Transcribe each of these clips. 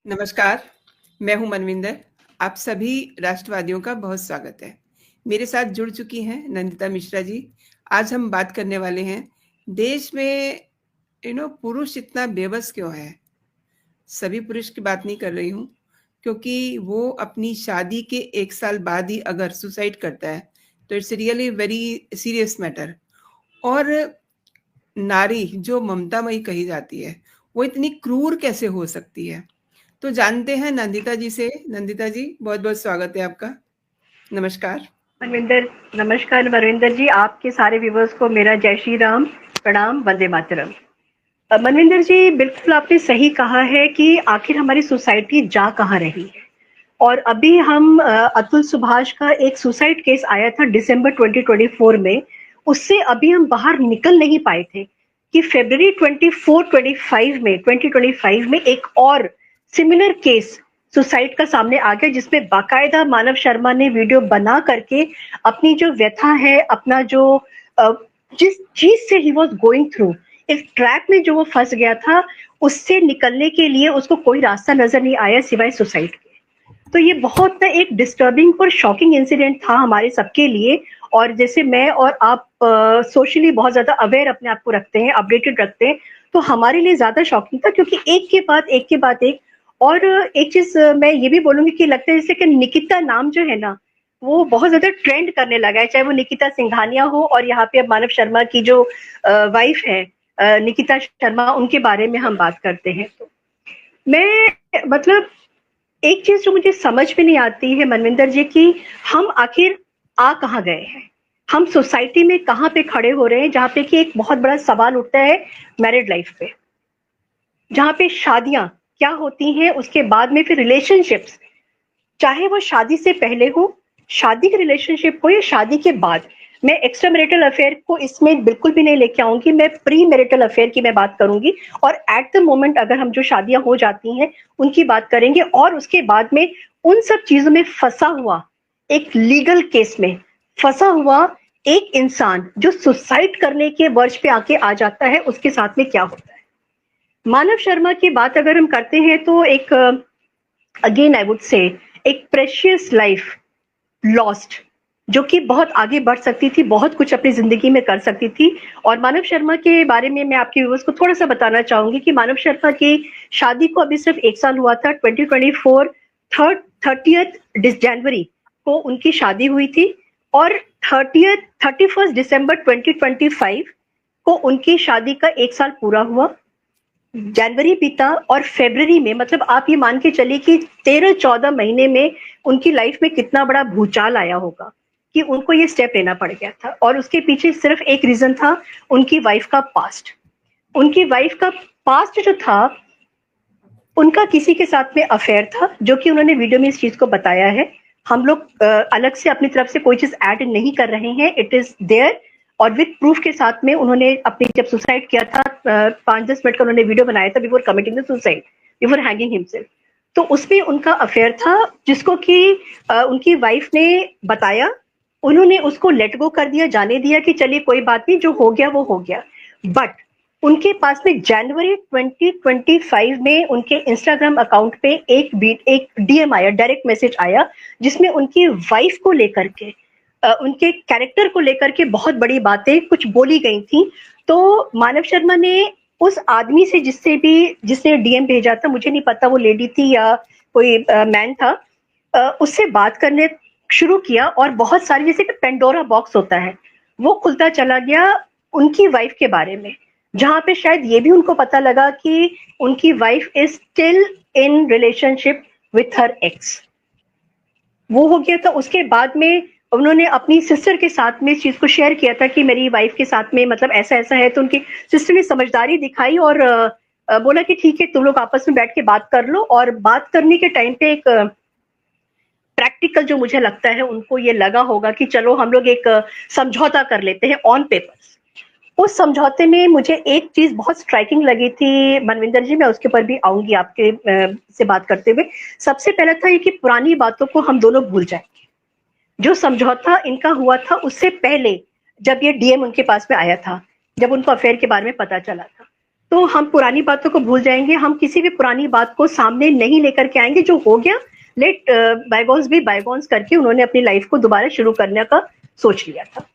नमस्कार, मैं हूं मनविंदर। आप सभी राष्ट्रवादियों का बहुत स्वागत है। मेरे साथ जुड़ चुकी हैं नंदिता मिश्रा जी। आज हम बात करने वाले हैं, देश में पुरुष इतना बेबस क्यों है? सभी पुरुष की बात नहीं कर रही हूँ, क्योंकि वो अपनी शादी के 1 साल बाद ही अगर सुसाइड करता है, तो it's really very serious matter. और नारी जो ममतामयी कही जाती है, वो इतनी क्रूर कैसे हो सकती है? तो जानते हैं नंदिता जी से। नंदिता जी, बहुत-बहुत स्वागत है आपका। नमस्कार। मनविंदर, नमस्कार मनविंदर जी, आपके सारे व्यूवर्स को मेरा जय श्री राम, प्रणाम, वंदे मातरम। मनविंदर जी, बिल्कुल आपने सही कहा है कि आखिर हमारी सोसाइटी जा कहाँ रही है। और अभी हम अतुल सुभाष का एक सुसाइड केस आया था दिसंबर 2024 में, उससे अभी हम बाहर निकल नहीं पाए थे कि फरवरी 2025 में एक और सिमिलर केस सुसाइड का सामने आ गया, जिसमें बाकायदा मानव शर्मा ने वीडियो बना करके अपनी जो व्यथा है, अपना जो जिस चीज से ही वॉज गोइंग थ्रू, इस ट्रैक में जो वो फंस गया था, उससे निकलने के लिए उसको कोई रास्ता नजर नहीं आया सिवाय सुसाइड के। तो ये बहुत ना एक डिस्टर्बिंग और शॉकिंग इंसिडेंट था हमारे सबके लिए। और जैसे मैं और आप सोशली बहुत ज्यादा अवेयर अपने आप को रखते हैं, अपडेटेड रखते हैं, तो हमारे लिए ज्यादा शॉकिंग था, क्योंकि एक के बाद एक के बाद एक। और एक चीज मैं ये भी बोलूंगी कि लगता है जैसे कि निकिता नाम जो है ना, वो बहुत ज्यादा ट्रेंड करने लगा है, चाहे वो निकिता सिंघानिया हो और यहाँ पे अब मानव शर्मा की जो वाइफ है निकिता शर्मा, उनके बारे में हम बात करते हैं। तो मैं मतलब एक चीज जो मुझे समझ में नहीं आती है मनविंदर जी, कि हम आखिर आ कहाँ गए हैं, हम सोसाइटी में कहाँ पे खड़े हो रहे हैं, जहाँ पे कि एक बहुत बड़ा सवाल उठता है मैरिड लाइफ पे, जहाँ पे शादियां क्या होती हैं, उसके बाद में फिर रिलेशनशिप्स, चाहे वो शादी से पहले हो, शादी की रिलेशनशिप हो या शादी के बाद। मैं एक्स्ट्रा मैरिटल अफेयर को इसमें बिल्कुल भी नहीं लेके आऊंगी, मैं प्री मैरिटल अफेयर की मैं बात करूंगी, और एट द मोमेंट अगर हम जो शादियां हो जाती हैं उनकी बात करेंगे, और उसके बाद में उन सब चीजों में फंसा हुआ, एक लीगल केस में फंसा हुआ एक इंसान जो सुसाइड करने के वर्ष पे आके आ जाता है, उसके साथ में क्या होता है। मानव शर्मा की बात अगर हम करते हैं तो एक अगेन आई वुड से एक प्रेशियस लाइफ लॉस्ट, जो कि बहुत आगे बढ़ सकती थी, बहुत कुछ अपनी जिंदगी में कर सकती थी। और मानव शर्मा के बारे में मैं आपके व्यूअर्स को थोड़ा सा बताना चाहूंगी कि मानव शर्मा की शादी को अभी सिर्फ 1 साल हुआ था। 2024 30 जनवरी को उनकी शादी हुई थी, और 31 दिसंबर 2025 को उनकी शादी का 1 साल पूरा हुआ। जनवरी बीता और फरवरी में, मतलब आप ये मान के चलिए कि 13-14 महीने में उनकी लाइफ में कितना बड़ा भूचाल आया होगा कि उनको ये स्टेप लेना पड़ गया था। और उसके पीछे सिर्फ एक रीजन था, उनकी वाइफ का पास्ट। उनकी वाइफ का पास्ट जो था, उनका किसी के साथ में अफेयर था, जो कि उन्होंने वीडियो में इस चीज को बताया है। हम लोग अलग से अपनी तरफ से कोई चीज ऐड नहीं कर रहे हैं, इट इज देयर। और विद प्रूफ के साथ में उन्होंने अपनी जब सुसाइड किया था, 5-10 मिनट का उन्होंने वीडियो बनाया था before committing the suicide, before hanging himself. तो उसमें उनका अफेयर था, जिसको कि उनकी वाइफ ने बताया। उन्होंने उसको लेट गो कर दिया, जाने दिया कि चलिए कोई बात नहीं, जो हो गया वो हो गया। बट उनके पास में जनवरी 2025 में उनके इंस्टाग्राम अकाउंट पे एक डीएम आया, डायरेक्ट मैसेज आया, जिसमें उनकी वाइफ को लेकर के, उनके कैरेक्टर को लेकर के बहुत बड़ी बातें कुछ बोली गई थी। तो मानव शर्मा ने उस आदमी से, जिसने डीएम भेजा था, मुझे नहीं पता वो लेडी थी या कोई मैन था, उससे बात करने शुरू किया। और बहुत सारी, जैसे कि पेंडोरा बॉक्स होता है, वो खुलता चला गया उनकी वाइफ के बारे में, जहां पे शायद ये भी उनको पता लगा कि उनकी wife is still in relationship with her x. वो हो गया था। उसके बाद में उन्होंने अपनी सिस्टर के साथ में इस चीज को शेयर किया था कि मेरी वाइफ के साथ में मतलब ऐसा ऐसा है। तो उनकी सिस्टर ने समझदारी दिखाई और बोला कि ठीक है, तुम लोग आपस में बैठ के बात कर लो। और बात करने के टाइम पे एक प्रैक्टिकल, जो मुझे लगता है उनको ये लगा होगा कि चलो हम लोग एक समझौता कर लेते हैं ऑन पेपर्स। उस समझौते में मुझे एक चीज बहुत स्ट्राइकिंग लगी थी मनविंदर जी, मैं उसके ऊपर भी आऊंगी आपके से बात करते हुए। सबसे पहला था ये कि पुरानी बातों को हम दोनों भूल जाएंगे। जो समझौता इनका हुआ था उससे पहले, जब ये डीएम उनके पास में आया था, जब उनको अफेयर के बारे में पता चला था, तो हम पुरानी बातों को भूल जाएंगे, हम किसी भी पुरानी बात को सामने नहीं लेकर के आएंगे। जो हो गया, लेट बायगॉन्स बी बायगॉन्स करके उन्होंने अपनी लाइफ को दोबारा शुरू करने का सोच लिया था।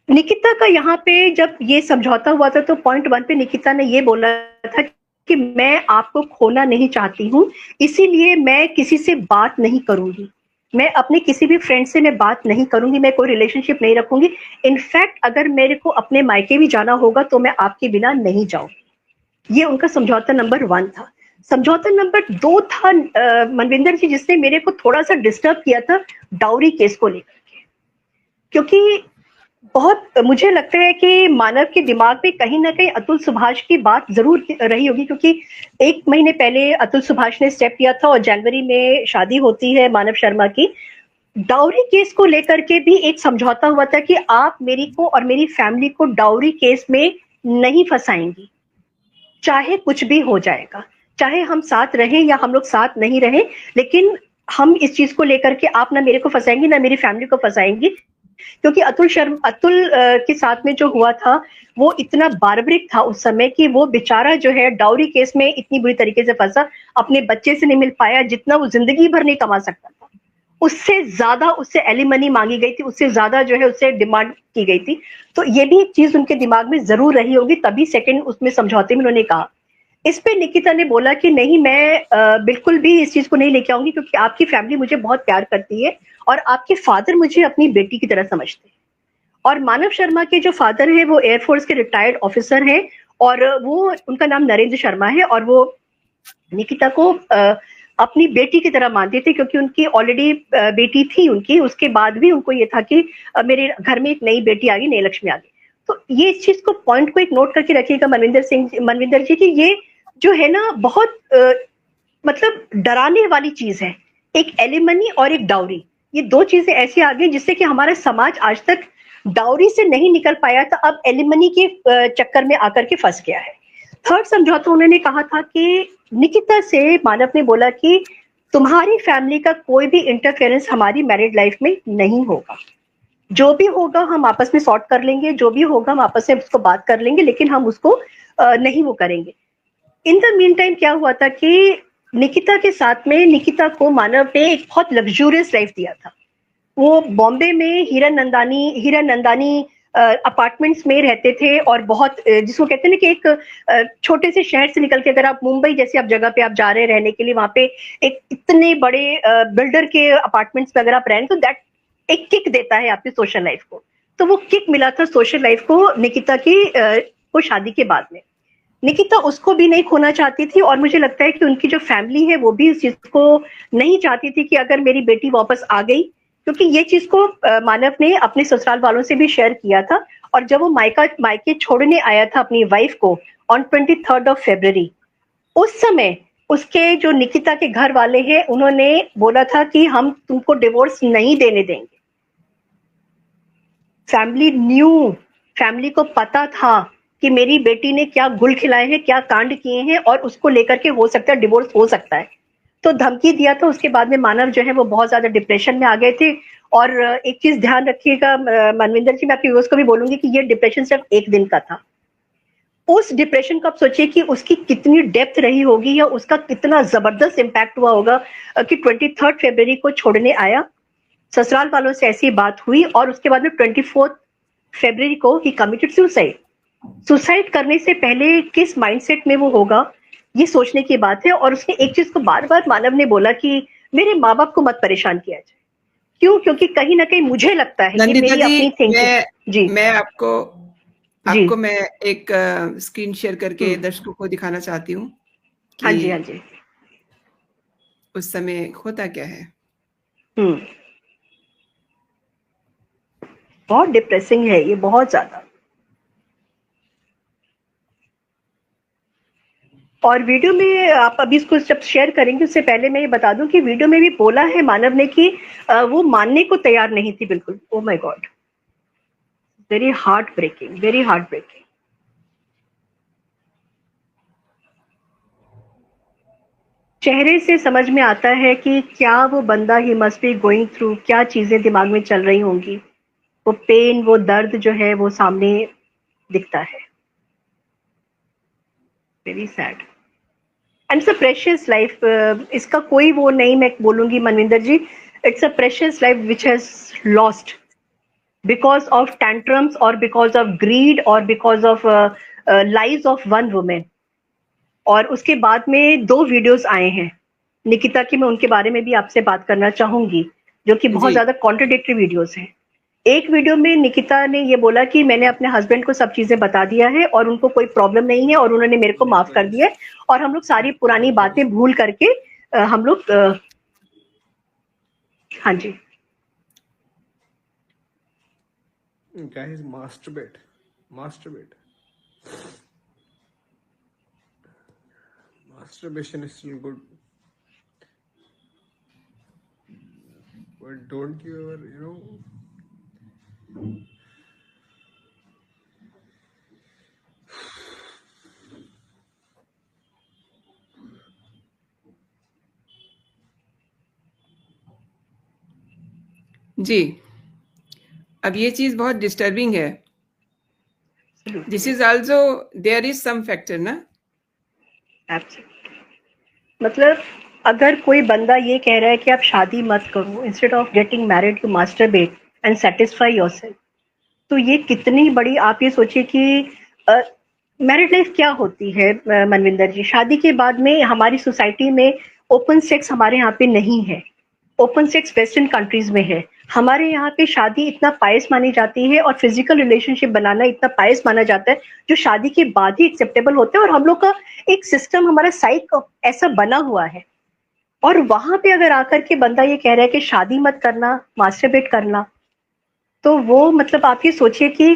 निकिता का यहाँ पे जब ये समझौता हुआ था तो पॉइंट 1 पे निकिता ने ये बोला था कि मैं आपको खोना नहीं चाहती हूँ, इसीलिए मैं किसी से बात नहीं करूंगी, मैं अपने किसी भी फ्रेंड से मैं बात नहीं करूंगी, मैं कोई रिलेशनशिप नहीं रखूंगी। इनफैक्ट अगर मेरे को अपने मायके भी जाना होगा तो मैं आपके बिना नहीं जाऊंगी। ये उनका समझौता नंबर 1 था। समझौता नंबर 2 था मनविंदर जी, जिसने मेरे को थोड़ा सा डिस्टर्ब किया था डाउरी केस को लेकर के, क्योंकि बहुत मुझे लगता है कि मानव के दिमाग में कहीं ना कहीं अतुल सुभाष की बात जरूर रही होगी, क्योंकि 1 महीने पहले अतुल सुभाष ने स्टेप लिया था और जनवरी में शादी होती है मानव शर्मा की। डाउरी केस को लेकर के भी एक समझौता हुआ था कि आप मेरी को और मेरी फैमिली को डाउरी केस में नहीं फंसाएंगी, चाहे कुछ भी हो जाएगा, चाहे हम साथ रहें या हम लोग साथ नहीं रहें, लेकिन हम इस चीज को लेकर के आप ना मेरे को फंसाएंगी ना मेरी फैमिली को फंसाएंगी। क्योंकि अतुल के साथ में जो हुआ था वो इतना बार्बरिक था उस समय कि वो बेचारा जो है डाउरी केस में इतनी बुरी तरीके से फंसा, अपने बच्चे से नहीं मिल पाया जितना वो जिंदगी भर नहीं कमा सकता था, उससे ज्यादा उससे एलिमनी मांगी गई थी, उससे ज्यादा जो है उससे डिमांड की गई थी। तो ये भी एक चीज उनके दिमाग में जरूर रही होगी, तभी सेकंड उसमें समझौते में उन्होंने कहा। इस पे निकिता ने बोला कि नहीं, मैं बिल्कुल भी इस चीज को नहीं लेके आऊंगी, क्योंकि आपकी फैमिली मुझे बहुत प्यार करती है और आपके फादर मुझे अपनी बेटी की तरह समझते हैं। और मानव शर्मा के जो फादर है वो एयरफोर्स के रिटायर्ड ऑफिसर हैं और वो उनका नाम नरेंद्र शर्मा है, और वो निकिता को अपनी बेटी की तरह मानते थे, क्योंकि उनकी ऑलरेडी बेटी थी उनकी, उसके बाद भी उनको ये था कि मेरे घर में एक नई बेटी आ गई, नई लक्ष्मी आ गई। तो ये इस चीज को पॉइंट को एक नोट करके रखिएगा मनविंदर जी, कि ये जो है ना बहुत मतलब डराने वाली चीज है। एक एलिमनी और एक डाउरी, ये 2 चीजें ऐसी आ गई जिससे कि हमारा समाज आज तक डाउरी से नहीं निकल पाया था, अब एलिमनी के चक्कर में आकर के फंस गया है। थर्ड समझौता उन्होंने कहा था कि निकिता से मानव ने बोला कि तुम्हारी फैमिली का कोई भी इंटरफेरेंस हमारी मैरिड लाइफ में नहीं होगा, जो भी होगा हम आपस में सॉर्ट कर लेंगे, जो भी होगा हम आपस में उसको बात कर लेंगे, लेकिन हम उसको नहीं वो करेंगे। इन द मीन टाइम क्या हुआ था कि निकिता के साथ में निकिता को मानव ने एक बहुत लग्जूरियस लाइफ दिया था। वो बॉम्बे में हीरा नंदानी अपार्टमेंट्स में रहते थे, और बहुत जिसको कहते हैं ना कि एक छोटे से शहर से निकल के अगर आप मुंबई जैसी आप जगह पे आप जा रहे हैं रहने के लिए, वहां पे एक इतने बड़े बिल्डर के अपार्टमेंट्स में अगर आप रह रहे हैं तो दैट एक किक देता है आपकी सोशल लाइफ को। तो वो किक मिला था सोशल लाइफ को निकिता की को शादी के बाद में। निकिता उसको भी नहीं खोना चाहती थी, और मुझे लगता है कि उनकी जो फैमिली है वो भी इस चीज को नहीं चाहती थी कि अगर मेरी बेटी वापस आ गई, क्योंकि ये चीज को मानव ने अपने ससुराल वालों से भी शेयर किया था। और जब वो मायके छोड़ने आया था अपनी वाइफ को ऑन 23rd of February, उस समय उसके जो निकिता के घर वाले हैं उन्होंने बोला था कि हम तुमको डिवोर्स नहीं देने देंगे। फैमिली को पता था कि मेरी बेटी ने क्या गुल खिलाए हैं, क्या कांड किए हैं, और उसको लेकर के हो सकता है डिवोर्स हो सकता है, तो धमकी दिया था। उसके बाद में मानव जो है वो बहुत ज्यादा डिप्रेशन में आ गए थे। और एक चीज ध्यान रखिएगा मनविंदर जी, मैं आपके व्यूअर्स को भी बोलूंगी कि ये डिप्रेशन सिर्फ 1 दिन का था। उस डिप्रेशन को आप सोचिए कि उसकी कितनी डेप्थ रही होगी, या उसका कितना जबरदस्त इम्पैक्ट हुआ होगा कि 23rd February को छोड़ने आया, ससुराल वालों से ऐसी बात हुई, और उसके बाद में 24th February को ही कमिटेड सुसाइड करने से पहले किस माइंडसेट में वो होगा, ये सोचने की बात है। और उसने एक चीज को बार बार मानव ने बोला कि मेरे माँ बाप को मत परेशान किया जाए। क्यों? क्योंकि कहीं ना कहीं मुझे लगता है ये मेरी अपनी थिंकिंग जी। मैं आपको मैं एक स्क्रीन शेयर करके दर्शकों को दिखाना चाहती हूँ हाँ जी हाँ जी उस समय होता क्या है। बहुत डिप्रेसिंग है ये, बहुत ज्यादा। और वीडियो में आप अभी इसको जब शेयर करेंगे उससे पहले मैं ये बता दूं कि वीडियो में भी बोला है मानव ने कि वो मानने को तैयार नहीं थी बिल्कुल। Oh my god, very heart breaking, very heart breaking. चेहरे से समझ में आता है कि क्या वो बंदा he must be going through, क्या चीजें दिमाग में चल रही होंगी। वो पेन, वो दर्द जो है वो सामने दिखता है। Very sad and it's a precious life. इसका कोई वो नहीं मैं बोलूंगी Manvinder ji. It's a precious life which has lost because of tantrums or because of greed or because of lies of one woman. और उसके बाद में 2 वीडियोस आए हैं निकिता की. मैं उनके बारे में भी आपसे बात करना चाहूंगी जो कि बहुत जी ज्यादा कॉन्ट्रडिक्टरी वीडियोस हैं. एक वीडियो में निकिता ने ये बोला कि मैंने अपने हस्बैंड को सब चीजें बता दिया है और उनको कोई प्रॉब्लम नहीं है और उन्होंने मेरे को माफ कर दिया है और हम लोग सारी पुरानी बातें भूल करके हम लोग हाँ जी. Guys, masturbate. Masturbate. Masturbation is still good. But don't you ever, जी अब ये चीज बहुत डिस्टर्बिंग है. This is also there is some factor ना. मतलब अगर कोई बंदा ये कह रहा है कि आप शादी मत करो instead of getting married you masturbate and satisfy yourself, तो ये कितनी बड़ी. आप ये सोचिए कि मैरिड लाइफ क्या होती है मनविंदर जी. शादी के बाद में हमारी सोसाइटी में ओपन सेक्स हमारे यहाँ पे नहीं है. ओपन सेक्स वेस्टर्न कंट्रीज में है. हमारे यहाँ पे शादी इतना पायस मानी जाती है और फिजिकल रिलेशनशिप बनाना इतना पायस माना जाता है जो शादी के बाद ही एक्सेप्टेबल होता है. और हम लोग का एक सिस्टम हमारा साइक ऐसा बना हुआ है. और वहां पे अगर आकर के बंदा ये कह रहा है कि शादी मत करना, मास्टरबेट करना, तो वो मतलब आप ये सोचिए कि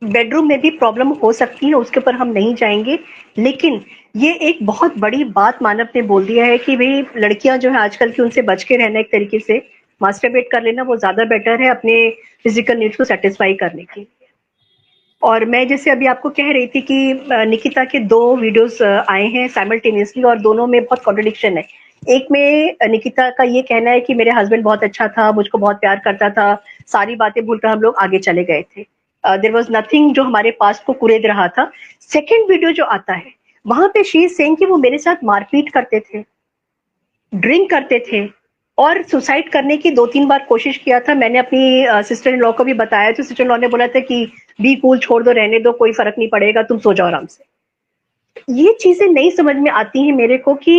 बेडरूम में भी प्रॉब्लम हो सकती है. उसके ऊपर हम नहीं जाएंगे. लेकिन ये एक बहुत बड़ी बात मानव ने बोल दिया है कि भाई लड़कियां जो है आजकल की उनसे बच के रहना. एक तरीके से मास्टरबेट कर लेना वो ज्यादा बेटर है अपने फिजिकल नीड्स को सेटिस्फाई करने के. और मैं जैसे अभी आपको कह रही थी कि निकिता के 2 वीडियोस आए हैं साइमल्टेनियसली और दोनों में बहुत कॉन्ट्रडिक्शन है. एक में निकिता का ये कहना है कि मेरे हस्बैंड बहुत अच्छा था, मुझको बहुत प्यार करता था, सारी बातें भूलकर हम लोग आगे चले गए थे. देयर वाज नथिंग जो हमारे पास को कुरेद रहा था. सेकंड वीडियो जो आता है वहां पे शी इज सेइंग कि वो मेरे साथ मारपीट करते थे, ड्रिंक करते थे और सुसाइड करने की 2-3 बार कोशिश किया था. मैंने अपनी सिस्टर इन लॉ को भी बताया तो सिस्टर इन लॉ ने बोला था कि बी कूल, छोड़ दो, रहने दो, कोई फर्क नहीं पड़ेगा, तुम सो जाओ आराम से. ये चीजें नहीं समझ में आती हैं मेरे को कि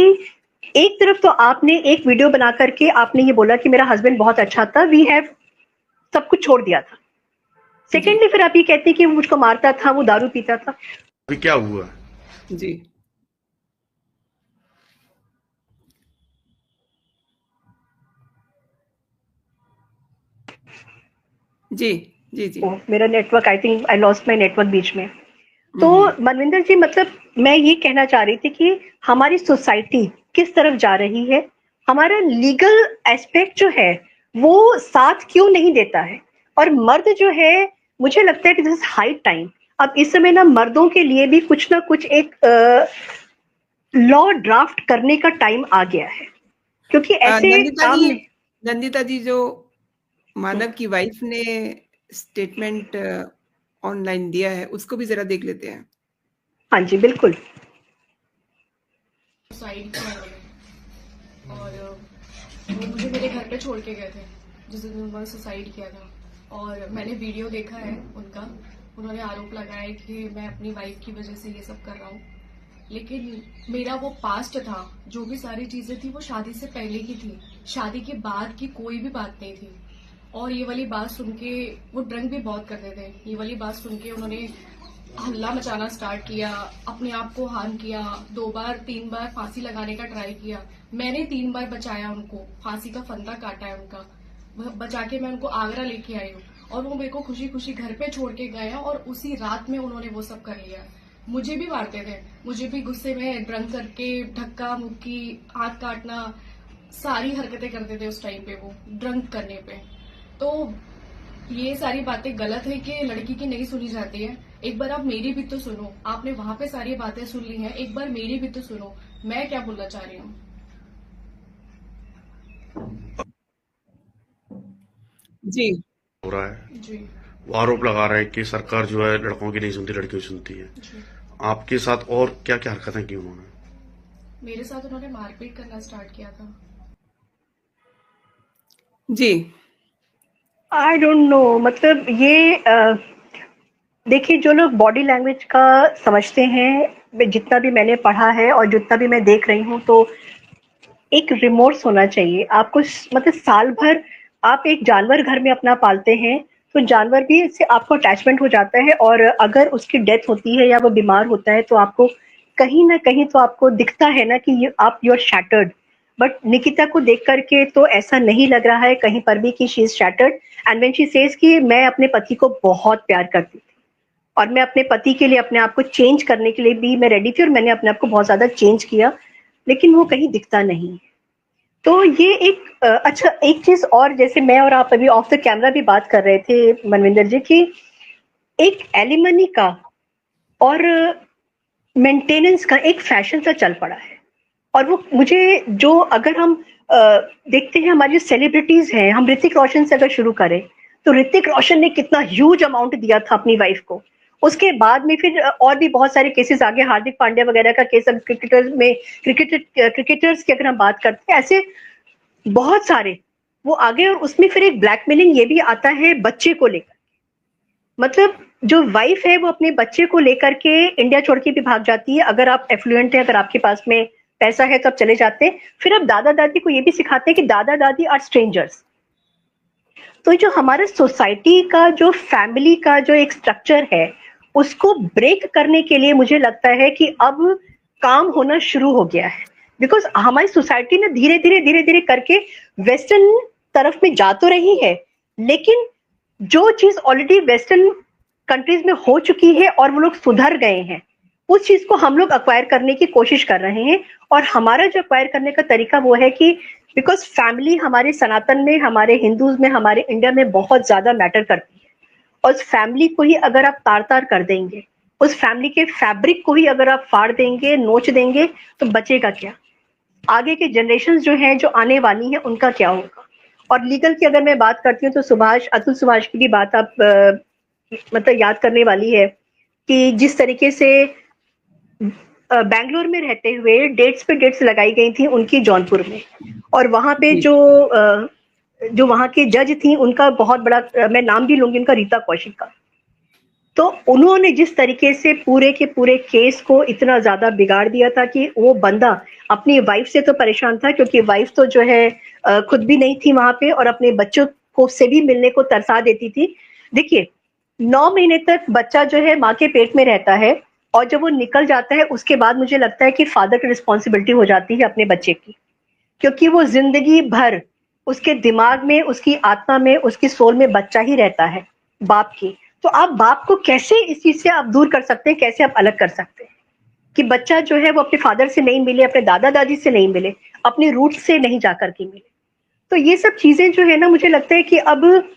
एक तरफ तो आपने एक वीडियो बना करके आपने ये बोला कि मेरा हस्बैंड बहुत अच्छा था, वी हैव सब कुछ छोड़ दिया था. सेकेंडली फिर आप ये कहते हैं कि वो मुझको मारता था, वो दारू पीता था. अभी क्या हुआ? जी जी जी जी मेरा network, I think I lost my network बीच में. तो मनविंदर जी मतलब मैं ये कहना चाह रही थी कि हमारी सोसाइटी किस तरफ जा रही है. हमारा लीगल एस्पेक्ट जो है वो साथ क्यों नहीं देता है. और मर्द जो है मुझे लगता है कि दिस इज हाई टाइम. अब इस समय ना मर्दों के लिए भी कुछ ना कुछ एक लॉ ड्राफ्ट करने का टाइम आ गया है. क्योंकि ऐसे नंदिता जी जो मानव की वाइफ ने स्टेटमेंट ऑनलाइन दिया है उसको भी जरा देख लेते हैं. हाँ जी बिल्कुल. सुसाइड किया और वो मुझे मेरे घर पे छोड़ के गए थे जिस दिन उन्होंने सुसाइड किया था. और मैंने वीडियो देखा है उनका. उन्होंने आरोप लगाया कि मैं अपनी वाइफ की वजह से ये सब कर रहा हूँ. लेकिन मेरा वो पास्ट था, जो भी सारी चीजें थी वो शादी से पहले की थी. शादी के बाद की कोई भी बात नहीं थी. और ये वाली बात सुन के वो ड्रिंक भी बहुत करते थे. ये वाली बात सुन के उन्होंने हल्ला मचाना स्टार्ट किया, अपने आप को हार्म किया. 2 बार 3 बार फांसी लगाने का ट्राई किया. मैंने 3 बार बचाया उनको, फांसी का फंदा काटा है उनका. बचा के मैं उनको आगरा लेके आई हूँ और वो मेरे को खुशी खुशी घर पे छोड़ के गए हैं. और उसी रात में उन्होंने वो सब कर लिया. मुझे भी मारते थे, मुझे भी गुस्से में ड्रंक करके धक्का मुक्की, हाथ काटना, सारी हरकतें करते थे उस टाइम पे वो ड्रंक करने पे. तो ये सारी बातें गलत है कि लड़की की नहीं सुनी जाती है. एक बार आप मेरी भी तो सुनो. आपने वहां पे सारी बातें सुन ली हैं, एक बार मेरी भी तो सुनो मैं क्या बोलना चाह रही हूँ. जी हो रहा है जी वो आरोप लगा रहा है कि सरकार जो है लड़कों की नहीं सुनती, लड़कियों की सुनती है. जी आपके साथ और क्या क्या हरकतें की उन्होंने? मेरे साथ उन्होंने मारपीट करना स्टार्ट किया था। जी। आई डोंट नो, मतलब ये देखिए, जो लोग बॉडी लैंग्वेज का समझते हैं, जितना भी मैंने पढ़ा है और जितना भी मैं देख रही हूँ, तो एक रिमोर्स होना चाहिए आपको। मतलब साल भर आप एक जानवर घर में अपना पालते हैं, तो जानवर भी इससे आपको अटैचमेंट हो जाता है, और अगर उसकी डेथ होती है या वो बीमार होता है तो आपको कहीं ना कहीं तो आपको दिखता है ना कि आप you are shattered. But Nikita को देख करके तो ऐसा नहीं लग रहा है कहीं पर भी कि she is shattered. And when she says कि मैं अपने पति को बहुत प्यार करती थी और मैं अपने पति के लिए अपने आप को चेंज करने के लिए भी मैं रेडी थी, और मैंने अपने आप को बहुत ज्यादा चेंज किया, लेकिन वो कहीं दिखता नहीं है। तो ये एक अच्छा, एक चीज और, जैसे मैं और आप अभी ऑफ द कैमरा भी बात कर रहे थे मनविंदर जी, की एक एलिमनी का और मेंटेनेंस का एक फैशन सा चल पड़ा है। और वो मुझे, जो अगर हम देखते हैं हमारी सेलिब्रिटीज हैं, हम ऋतिक रोशन से अगर शुरू करें, तो ऋतिक रोशन ने कितना ह्यूज अमाउंट दिया था अपनी वाइफ को। उसके बाद में फिर और भी बहुत सारे केसेस आगे, हार्दिक पांड्या वगैरह का केस, अब क्रिकेटर्स की अगर हम बात करते हैं, ऐसे बहुत सारे वो आगे। और उसमें फिर एक ब्लैकमेलिंग ये भी आता है बच्चे को लेकर। मतलब जो वाइफ है वो अपने बच्चे को लेकर के इंडिया छोड़ के भी भाग जाती है। अगर आप एफ्लुएंट हैं, अगर आपके पास में पैसा है तो आप चले जाते हैं। फिर अब दादा दादी को ये भी सिखाते हैं कि दादा दादी आर स्ट्रेंजर्स। तो जो हमारे सोसाइटी का, जो फैमिली का जो एक स्ट्रक्चर है, उसको ब्रेक करने के लिए मुझे लगता है कि अब काम होना शुरू हो गया है। बिकॉज हमारी सोसाइटी ना धीरे धीरे धीरे धीरे करके वेस्टर्न तरफ में जा तो रही है, लेकिन जो चीज ऑलरेडी वेस्टर्न कंट्रीज में हो चुकी है और वो लोग सुधर गए हैं, उस चीज को हम लोग अक्वायर करने की कोशिश कर रहे हैं। और हमारा जो अक्वायर करने का तरीका वो है कि बिकॉज फैमिली हमारे सनातन में, हमारे हिंदूज में, हमारे इंडिया में बहुत ज्यादा मैटर करती है। और उस फैमिली को ही अगर आप तार तार कर देंगे, उस फैमिली के फैब्रिक को ही अगर आप फाड़ देंगे, नोच देंगे, तो बचेगा क्या? आगे के जनरेशन जो हैं, जो आने वाली हैं, उनका क्या होगा? और लीगल की अगर मैं बात करती हूँ तो अतुल सुभाष की भी बात आप मतलब याद करने वाली है कि जिस तरीके से बैंगलोर में रहते हुए डेट्स पे डेट्स लगाई गई थी उनकी जौनपुर में, और वहां पे जो वहां के जज थी, उनका बहुत बड़ा, मैं नाम भी लूंगी उनका, रीता कौशिक का। तो उन्होंने जिस तरीके से पूरे के पूरे केस को इतना ज्यादा बिगाड़ दिया था कि वो बंदा अपनी वाइफ से तो परेशान था, क्योंकि वाइफ तो जो है खुद भी नहीं थी वहां पे, और अपने बच्चों को से भी मिलने को तरसा देती थी। देखिए, 9 महीने तक बच्चा जो है माँ के पेट में रहता है, और जब वो निकल जाता है उसके बाद मुझे लगता है कि फादर की रिस्पॉन्सिबिलिटी हो जाती है अपने बच्चे की, क्योंकि वो जिंदगी भर उसके दिमाग में, उसकी आत्मा में, उसकी सोल में बच्चा ही रहता है बाप की। तो आप बाप को कैसे इस चीज से आप दूर कर सकते हैं, कैसे आप अलग कर सकते हैं कि बच्चा जो है वो अपने फादर से नहीं मिले, अपने दादा दादी से नहीं मिले, अपने रूट से नहीं जाकर के मिले। तो ये सब चीजें जो है ना, मुझे लगता है कि अब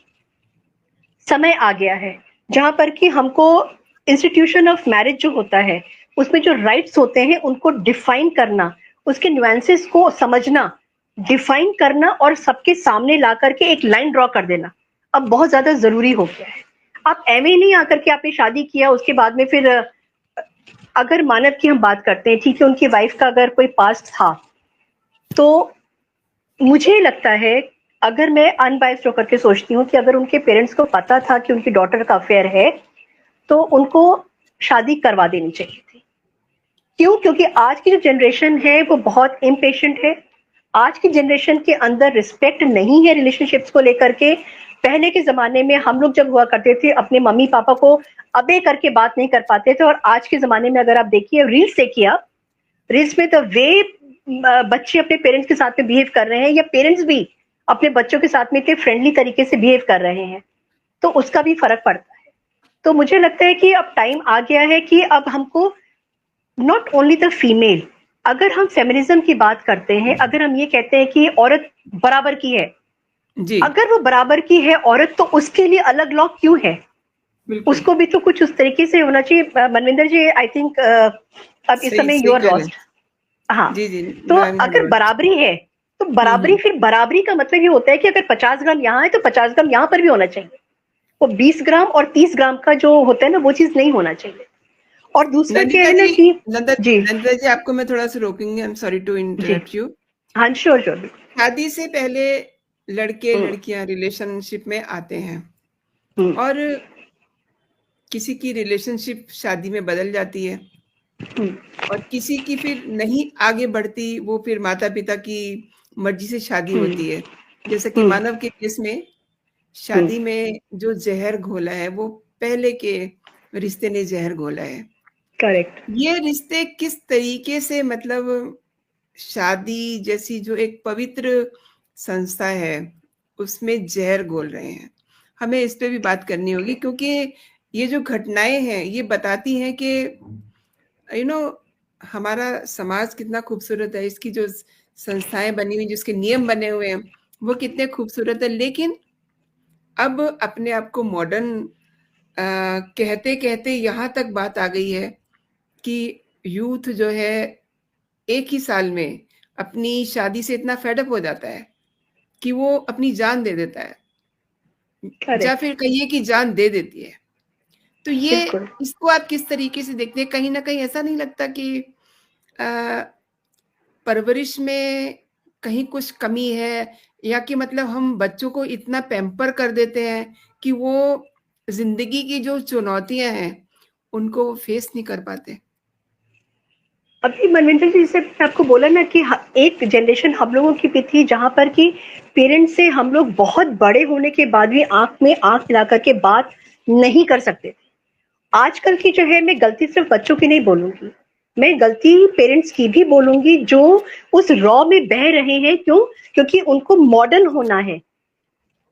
समय आ गया है जहां पर कि हमको इंस्टीट्यूशन ऑफ मैरिज जो होता है, उसमें जो राइट्स होते हैं उनको डिफाइन करना, उसके न्यूएंसेस को समझना, डिफाइन करना, और सबके सामने ला करके एक लाइन ड्रॉ कर देना अब बहुत ज्यादा जरूरी हो गया है। आप एवं नहीं आकर के आपने शादी किया, उसके बाद में फिर अगर मानव की हम बात करते हैं, ठीक है, उनकी वाइफ का अगर कोई पास्ट था, तो मुझे लगता है, अगर मैं अनबायस्ड होकर के सोचती हूँ कि अगर उनके पेरेंट्स को पता था कि उनकी डॉटर का अफेयर है, तो उनको शादी करवा देनी चाहिए थी। क्यों? क्योंकि आज की जो जनरेशन है वो बहुत इम्पेशेंट है। आज की जनरेशन के अंदर रिस्पेक्ट नहीं है रिलेशनशिप्स को लेकर के। पहले के जमाने में हम लोग जब हुआ करते थे, अपने मम्मी पापा को अबे करके बात नहीं कर पाते थे, और आज के जमाने में अगर आप देखिए, रील्स देखिए आप, रील्स में तो वे बच्चे अपने पेरेंट्स के साथ में बिहेव कर रहे हैं, या पेरेंट्स भी अपने बच्चों के साथ में इतने फ्रेंडली तरीके से बिहेव कर रहे हैं, तो उसका भी फर्क पड़ता है। तो मुझे लगता है कि अब टाइम आ गया है कि अब हमको नॉट ओनली द फीमेल, अगर हम फेमिनिज्म की बात करते हैं, अगर हम ये कहते हैं कि औरत बराबर की है जी, अगर वो बराबर की है औरत, तो उसके लिए अलग लॉ क्यों है? बिल्कुल उसको भी तो कुछ उस तरीके से होना चाहिए। मनविंदर जी, आई थिंक अब इस सही समय सही यू आर कह रहे लॉस्ट। हाँ, जी जी, तो नो आई एम अगर नॉट। बराबरी है तो बराबरी, फिर बराबरी का मतलब ये होता है कि अगर 50 ग्राम यहाँ है तो 50 ग्राम यहाँ पर भी होना चाहिए। वो 20 ग्राम और 30 ग्राम का जो होता है ना, वो चीज नहीं होना चाहिए। और दूसरा क्या नंदिता है ना जी, कि जी नंदिता जी, आपको मैं थोड़ा सा रोकूंगी, आई एम सॉरी टू जी इंटरप्ट यू। हाँ श्योर श्योर। शादी से पहले लड़के हम्म लड़कियां रिलेशनशिप में आते हैं हम्म और किसी की रिलेशनशिप शादी में बदल जाती है हम्म और किसी की फिर नहीं आगे बढ़ती, वो फिर माता पिता की मर्जी से शादी हम्म होती है। जैसे कि हम्म मानव के केस में हम्म शादी में जो जहर घोला है वो पहले के रिश्ते ने जहर घोला है। करेक्ट। ये रिश्ते किस तरीके से, मतलब शादी जैसी जो एक पवित्र संस्था है उसमें जहर घोल रहे हैं। हमें इस पे भी बात करनी होगी क्योंकि ये जो घटनाएं हैं ये बताती हैं कि यू नो हमारा समाज कितना खूबसूरत है, इसकी जो संस्थाएं बनी हुई, जिसके नियम बने हुए हैं वो कितने खूबसूरत है। लेकिन अब अपने आप को मॉडर्न कहते कहते यहाँ तक बात आ गई है कि यूथ जो है एक ही साल में अपनी शादी से इतना फेडअप हो जाता है कि वो अपनी जान दे देता है, या करेक्ट। फिर कहिए कि जान दे देती है। तो ये, बिल्कुल। इसको आप किस तरीके से देखते हैं? कहीं ना कहीं ऐसा नहीं लगता कि अ, परवरिश में कहीं कुछ कमी है, या कि मतलब हम बच्चों को इतना पैम्पर कर देते हैं कि वो जिंदगी की जो चुनौतियां हैं उनको फेस नहीं कर पाते? अभी मनविंदर जी, जैसे मैंने आपको बोला ना कि एक जनरेशन हम लोगों की भी थी जहां पर कि पेरेंट्स से हम लोग बहुत बड़े होने के बाद भी आंख में आंख मिला करके बात नहीं कर सकते थे। आजकल की जो है, मैं गलती सिर्फ बच्चों की नहीं बोलूंगी, मैं गलती पेरेंट्स की भी बोलूंगी जो उस रॉ में बह रहे हैं। क्यों? क्योंकि उनको मॉडर्न होना है।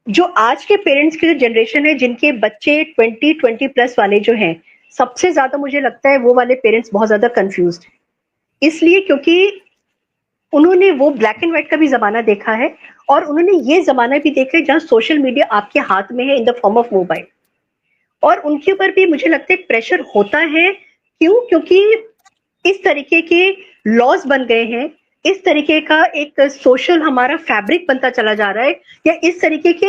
जो आज के पेरेंट्स की जो जनरेशन है, जिनके बच्चे 20 प्लस वाले जो हैं, सबसे ज्यादा मुझे लगता है वो वाले पेरेंट्स बहुत ज्यादा कंफ्यूज्ड हैं। इसलिए क्योंकि उन्होंने वो ब्लैक एंड व्हाइट का भी जमाना देखा है, और उन्होंने ये जमाना भी देखा है जहां सोशल मीडिया आपके हाथ में है in the form of mobile. और उनके ऊपर भी मुझे लगता है प्रेशर होता है। क्यों? क्योंकि इस तरीके के लॉज बन गए हैं, इस तरीके का एक सोशल हमारा फैब्रिक बनता चला जा रहा है, या इस तरीके के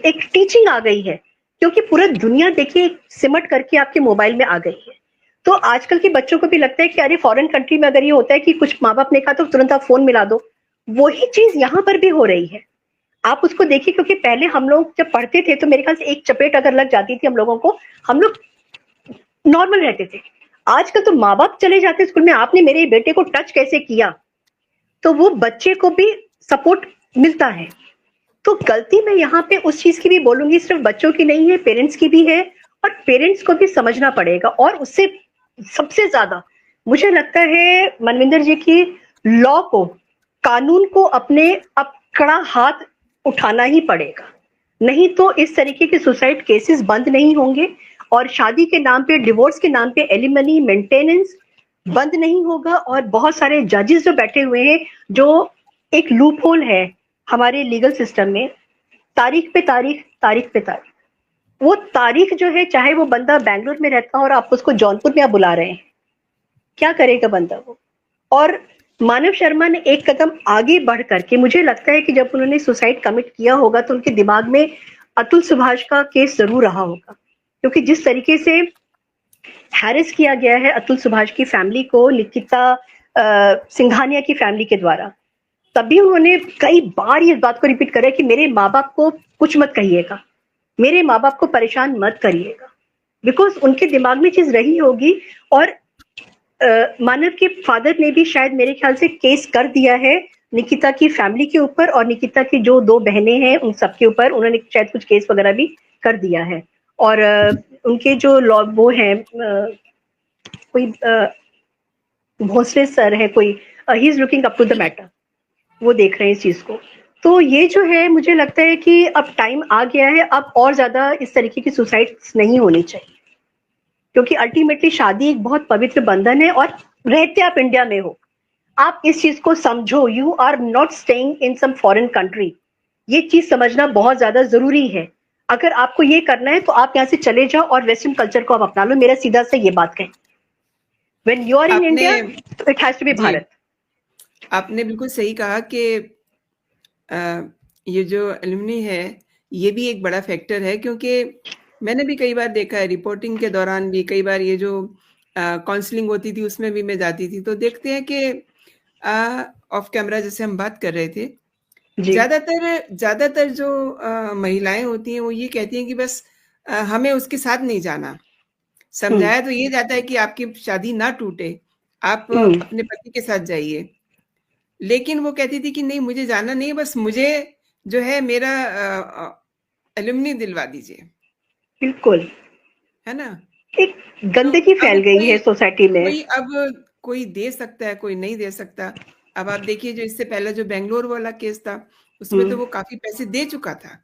एक टीचिंग आ गई है, क्योंकि पूरा दुनिया देखिए सिमट करके आपके मोबाइल में आ गई है। तो आजकल के बच्चों को भी लगता है कि अरे फॉरेन कंट्री में अगर ये होता है कि कुछ माँ बाप ने कहा तो तुरंत आप फोन मिला दो, वही चीज यहाँ पर भी हो रही है। आप उसको देखिए, क्योंकि पहले हम लोग जब पढ़ते थे तो मेरे ख्याल से एक चपेट अगर लग जाती थी हम लोगों को, हम लोग नॉर्मल रहते थे। आजकल तो माँ बाप चले जाते स्कूल में, आपने मेरे बेटे को टच कैसे किया, तो वो बच्चे को भी सपोर्ट मिलता है। तो गलती मैं यहाँ पे उस चीज की भी बोलूंगी, सिर्फ बच्चों की नहीं है, पेरेंट्स की भी है। और पेरेंट्स को भी समझना पड़ेगा। और उससे सबसे ज्यादा मुझे लगता है मनविंदर जी की लॉ को, कानून को अपने अब कड़ा हाथ उठाना ही पड़ेगा। नहीं तो इस तरीके के सुसाइड केसेस बंद नहीं होंगे, और शादी के नाम पे, डिवोर्स के नाम पे एलिमनी मेंटेनेंस बंद नहीं होगा। और बहुत सारे जजेस जो बैठे हुए हैं, जो एक लूप होल है हमारे लीगल सिस्टम में, तारीख पे तारीख, तारीख पे तारीख, वो तारीख जो है, चाहे वो बंदा बैंगलोर में रहता हो और आप उसको जौनपुर में आप बुला रहे हैं, क्या करेगा बंदा वो? और मानव शर्मा ने एक कदम आगे बढ़ करके, मुझे लगता है कि जब उन्होंने सुसाइड कमिट किया होगा तो उनके दिमाग में अतुल सुभाष का केस जरूर रहा होगा, क्योंकि जिस तरीके से हैरिस किया गया है अतुल सुभाष की फैमिली को, निकिता सिंघानिया की फैमिली के द्वारा, तभी उन्होंने कई बार इस बात को रिपीट करा कि मेरे माँ बाप को कुछ मत कहिएगा, मेरे माँ बाप को परेशान मत करिएगा, बिकॉज उनके दिमाग में चीज रही होगी। और मानव के फादर ने भी शायद मेरे ख्याल से केस कर दिया है निकिता की फैमिली के ऊपर, और निकिता की जो दो बहनें हैं उन सबके ऊपर उन्होंने शायद कुछ केस वगैरह भी कर दिया है। और उनके जो लॉ वो हैं, कोई भोसले सर है कोई, he is looking up to the matter, वो देख रहे हैं इस चीज को। तो ये जो है, मुझे लगता है कि अब टाइम आ गया है, अब और ज्यादा इस तरीके की सुसाइड्स नहीं होनी चाहिए, क्योंकि अल्टीमेटली शादी एक बहुत पवित्र बंधन है। और रहते आप इंडिया में हो, आप इस चीज को समझो, you are not staying in some foreign country. ये चीज समझना बहुत ज्यादा जरूरी है। अगर आपको ये करना है तो आप यहाँ से चले जाओ और वेस्टर्न कल्चर को आप अपना लो। मेरा सीधा से ये बात कहें, when you are in India it has to be Bharat. आपने बिल्कुल सही कहा कि ये जो एलुमनी है ये भी एक बड़ा फैक्टर है, क्योंकि मैंने भी कई बार देखा है, रिपोर्टिंग के दौरान भी कई बार ये जो काउंसलिंग होती थी उसमें भी मैं जाती थी, तो देखते हैं कि ऑफ कैमरा जैसे हम बात कर रहे थे, जी। ज़्यादातर जो महिलाएं होती हैं वो ये कहती हैं कि बस हमें उसके साथ नहीं जाना। समझाया तो ये जाता है कि आपकी शादी ना टूटे, आप अपने पति के साथ जाइए, लेकिन वो कहती थी कि नहीं मुझे जाना नहीं, बस मुझे जो है मेरा एलुमनी दिलवा दीजिए, बिल्कुल। है ना? एक तो गंदगी अब फैल गई है सोसाइटी में। कोई दे सकता है, कोई नहीं दे सकता। अब आप देखिए जो इससे पहले जो बेंगलोर वाला केस था, उसमें तो हम्म। वो काफी पैसे दे चुका था,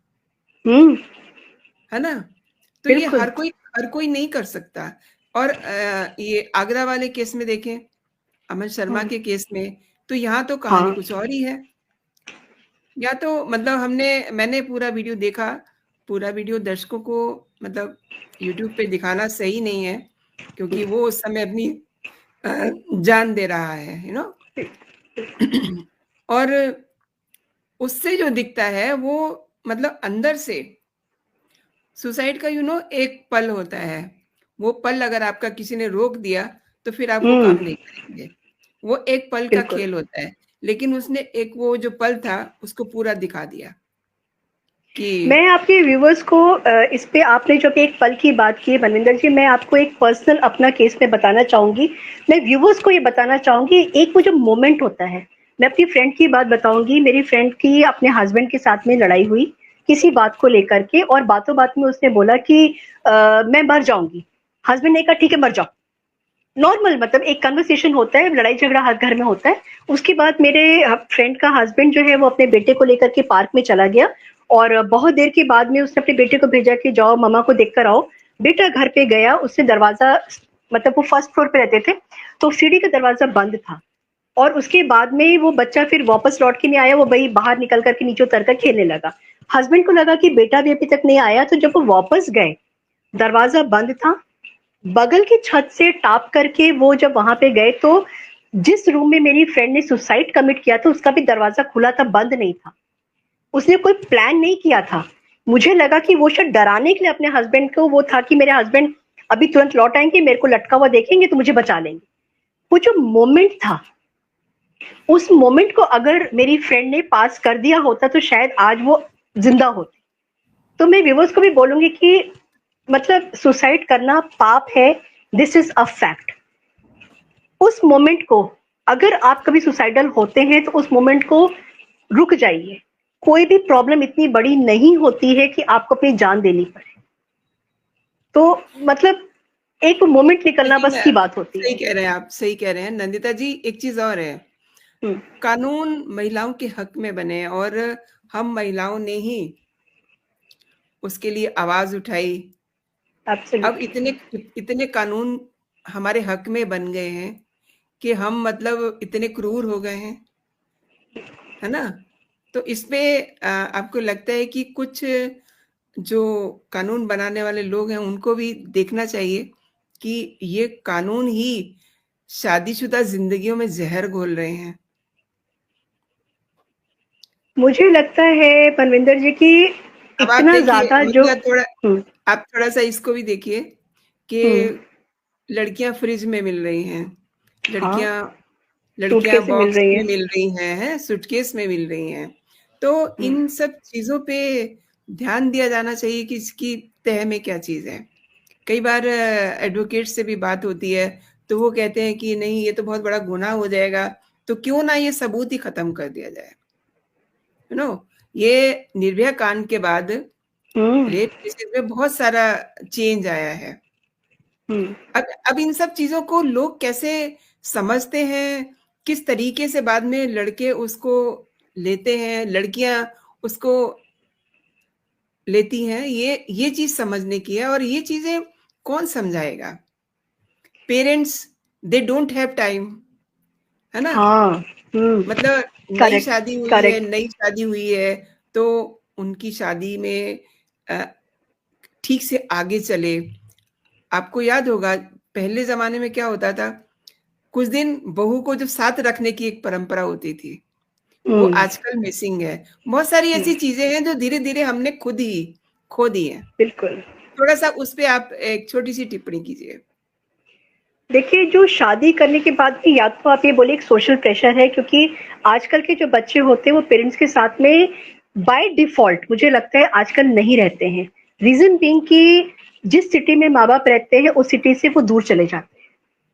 हम्म। है ना? तो ये बिल्कुल। हर कोई नहीं कर सकता। और ये आगरा वाले केस में देखें, अमन शर्मा के केस में, तो यहाँ तो कहानी हाँ। कुछ और ही है। या तो मतलब मैंने पूरा वीडियो देखा, पूरा वीडियो दर्शकों को मतलब यूट्यूब पे दिखाना सही नहीं है, क्योंकि वो उस समय अपनी जान दे रहा है, और उससे जो दिखता है वो मतलब अंदर से सुसाइड का एक पल होता है। वो पल अगर आपका किसी ने रोक दिया तो फिर आप वो काम नहीं करेंगे। वो एक पल का बिल्कुल। खेल होता है, लेकिन उसने एक वो जो पल था उसको पूरा दिखा दिया कि मैं आपके व्यूवर्स को इस पे आपने जो अभी एक पल की बात की है मनविंदर जी, मैं आपको एक पर्सनल अपना केस में बताना चाहूंगी। मैं व्यूवर्स को ये बताना चाहूंगी, एक वो जो मोमेंट होता है, मैं अपनी फ्रेंड की बात बताऊंगी। मेरी फ्रेंड की अपने हस्बैंड के साथ में लड़ाई हुई किसी बात को लेकर के, और बातों बात में उसने बोला कि मैं मर जाऊंगी। हस्बैंड ने कहा ठीक है मर जाओ। नॉर्मल मतलब एक कन्वर्सेशन होता है, लड़ाई झगड़ा हर घर में होता है। उसके बाद मेरे फ्रेंड का हस्बैंड जो है वो अपने बेटे को लेकर के पार्क में चला गया, और बहुत देर के बाद में उसने अपने बेटे को भेजा कि जाओ मामा को देख कर आओ। बेटा घर पे गया, उसने दरवाजा, मतलब वो फर्स्ट फ्लोर पे रहते थे, तो सीढ़ी का दरवाजा बंद था। और उसके बाद में वो बच्चा फिर वापस लौट के नहीं आया, वो भाई बाहर निकल करके नीचे उतर कर खेलने लगा। हस्बैंड को लगा कि बेटा भी अभी तक नहीं आया, तो जब वो वापस गए दरवाजा बंद था। बगल की छत से टाप करके वो जब वहां पे गए, तो जिस रूम में मेरी फ्रेंड ने सुसाइड कमिट किया था उसका भी दरवाजा खुला था, बंद नहीं था। उसने कोई प्लान नहीं किया था। मुझे लगा कि वो शायद डराने के लिए अपने हस्बैंड को, वो था कि मेरे हस्बैंड अभी तुरंत लौट आएंगे, मेरे को लटका हुआ देखेंगे तो मुझे बचा लेंगे। वो जो मोमेंट था, उस मोमेंट को अगर मेरी फ्रेंड ने पास कर दिया होता तो शायद आज वो जिंदा होती। तो मैं व्यूवर्स को भी बोलूंगी कि मतलब सुसाइड करना पाप है, दिस इज अ फैक्ट। उस मोमेंट को, अगर आप कभी सुसाइडल होते हैं तो उस मोमेंट को रुक जाइए। कोई भी प्रॉब्लम इतनी बड़ी नहीं होती है कि आपको अपनी जान देनी पड़े। तो मतलब एक मोमेंट निकलना लेकिन बस की बात होती सही है। कह रहे हैं आप, सही कह रहे हैं नंदिता जी। एक चीज और है, कानून महिलाओं के हक में बने और हम महिलाओं ने ही उसके लिए आवाज उठाई। अब इतने कानून हमारे हक में बन गए हैं कि हम मतलब इतने क्रूर हो गए हैं, है ना? तो इसपे आपको लगता है कि कुछ जो कानून बनाने वाले लोग हैं उनको भी देखना चाहिए कि ये कानून ही शादीशुदा जिंदगियों में जहर घोल रहे हैं? मुझे लगता है परविंदर जी की अब आप इतना देखिए, ज्यादा जो मतलब आप थोड़ा सा इसको भी देखिए कि लड़कियां फ्रिज में मिल रही हैं, हाँ, लड़कियां सूटकेस से मिल बॉक्स रही में है। मिल रही हैं, सूटकेस में मिल रही हैं। तो इन सब चीजों पे ध्यान दिया जाना चाहिए कि इसकी तह में क्या चीज है। कई बार एडवोकेट से भी बात होती है तो वो कहते हैं कि नहीं ये तो बहुत बड़ा गुनाह हो जाएगा, तो क्यों ना ये सबूत ही खत्म कर दिया जाए। ये निर्भया कांड के बाद रेप केसेस में बहुत सारा चेंज आया है। अब इन सब चीजों को लोग कैसे समझते हैं, किस तरीके से बाद में लड़के उसको लेते हैं, लड़कियां उसको लेती हैं, ये चीज समझने की है। और ये चीजें कौन समझाएगा? Parents, they don't have time, है ना? हाँ। मतलब करेक्ट। करेक्ट। नई शादी हुई है तो उनकी शादी में ठीक से आगे चले। आपको याद होगा पहले जमाने में क्या होता था, कुछ दिन बहू को जब साथ रखने की एक परंपरा होती थी, वो आजकल मिसिंग है। बहुत सारी ऐसी चीजें हैं जो धीरे धीरे हमने खुद ही खो दी हैं। बिल्कुल। थोड़ा सा उस पे आप एक छोटी सी टिप्पणी कीजिए। देखिए, जो शादी करने के बाद भी या तो आप ये बोलिए एक सोशल प्रेशर है, क्योंकि आजकल के जो बच्चे होते हैं वो पेरेंट्स के साथ में बाय डिफॉल्ट मुझे लगता है आजकल नहीं रहते हैं। रीजन बीइंग कि जिस सिटी में माँ बाप रहते हैं उस सिटी से वो दूर चले जाते हैं,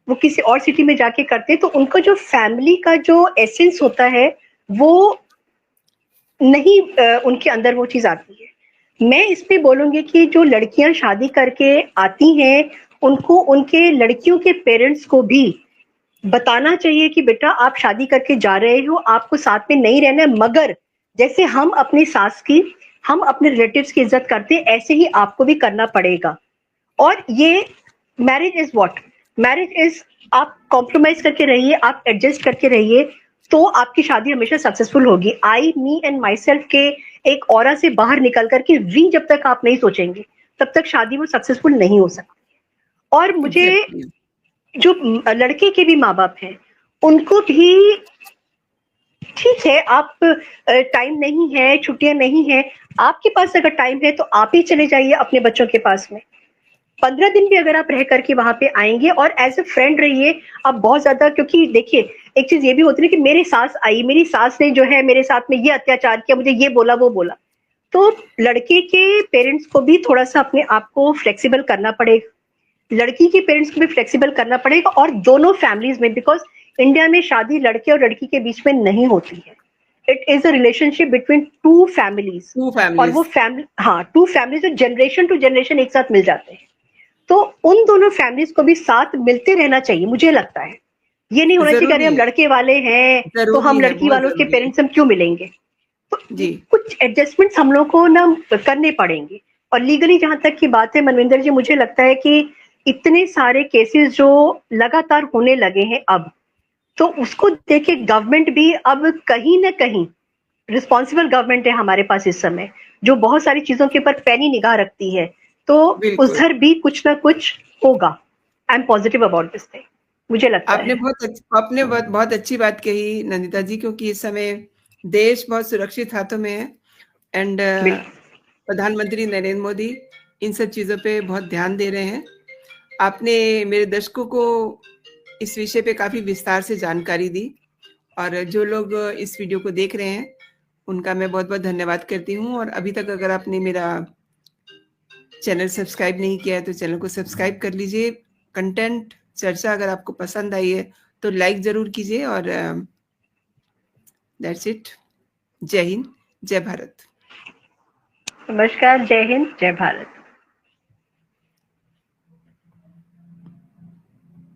वो किसी और सिटी में जाके करते हैं, तो उनका जो फैमिली का जो एसेंस होता है वो नहीं उनके अंदर वो चीज आती है। मैं इस पे बोलूंगी कि जो लड़कियां शादी करके आती हैं उनको उनके लड़कियों के पेरेंट्स को भी बताना चाहिए कि बेटा आप शादी करके जा रहे हो, आपको साथ में नहीं रहना है, मगर जैसे हम अपनी सास की, हम अपने रिलेटिव्स की इज्जत करते हैं, ऐसे ही आपको भी करना पड़ेगा। और ये marriage is what, marriage is आप कॉम्प्रोमाइज करके रहिए, आप एडजस्ट करके रहिए, तो आपकी शादी हमेशा सक्सेसफुल होगी। आई मी एंड माई सेल्फ के एक ऑरा से बाहर निकल करके वी जब तक आप नहीं सोचेंगे तब तक शादी वो सक्सेसफुल नहीं हो सकती। और मुझे जो लड़के के भी माँ बाप हैं उनको भी, ठीक है आप टाइम नहीं है, छुट्टियां नहीं है, आपके पास अगर टाइम है तो आप ही चले जाइए अपने बच्चों के पास में। 15 दिन भी अगर आप रह करके वहां पे आएंगे और एज ए फ्रेंड रहिए आप बहुत ज्यादा, क्योंकि देखिए एक चीज ये भी होती है कि मेरी सास आई, मेरी सास ने जो है मेरे साथ में ये अत्याचार किया, मुझे ये बोला वो बोला, तो लड़के के पेरेंट्स को भी थोड़ा सा अपने आप को फ्लेक्सिबल करना पड़ेगा, लड़की के पेरेंट्स को भी फ्लेक्सिबल करना पड़ेगा, और दोनों फैमिलीज में, बिकॉज इंडिया में शादी लड़के और लड़की के बीच में नहीं होती है। It is a relationship between two families, और वो फैमिली, हाँ, टू फैमिलीज जो जनरेशन टू जनरेशन एक साथ मिल जाते हैं, तो उन दोनों फैमिलीज को भी साथ मिलते रहना चाहिए। मुझे लगता है ये नहीं होना चाहिए कि अरे हम लड़के वाले हैं तो हम लड़की वालों के पेरेंट्स हम क्यों मिलेंगे, तो जी कुछ एडजस्टमेंट्स हम लोग को ना करने पड़ेंगे। और लीगली जहां तक की बात है मनविंदर जी, मुझे लगता है कि इतने सारे केसेस जो लगातार होने लगे हैं अब, तो उसको देखे गवर्नमेंट भी अब कहीं ना कहीं, रिस्पॉन्सिबल गवर्नमेंट है हमारे पास इस समय, जो बहुत सारी चीजों के ऊपर पैनी निगाह रखती है, तो उधर भी कुछ ना कुछ होगा। I am positive about this thing, मुझे लगता है। आपने बहुत अच्छी बात कही नंदिता जी, क्योंकि इस समय देश बहुत सुरक्षित हाथों में है, एंड प्रधानमंत्री नरेंद्र मोदी इन सब चीजों पे बहुत ध्यान दे रहे हैं। आपने मेरे दर्शकों को इस विषय पे काफी विस्तार से जानकारी दी, और जो लोग इस वीडियो को देख रहे हैं उनका मैं बहुत बहुत धन्यवाद करती हूँ। और अभी तक अगर आपने मेरा चैनल सब्सक्राइब नहीं किया है तो चैनल को सब्सक्राइब कर लीजिए। कंटेंट चर्चा अगर आपको पसंद आई है तो लाइक जरूर कीजिए, और दैट्स इट। जय हिंद, जय भारत। नमस्कार, जय हिंद, जय भारत।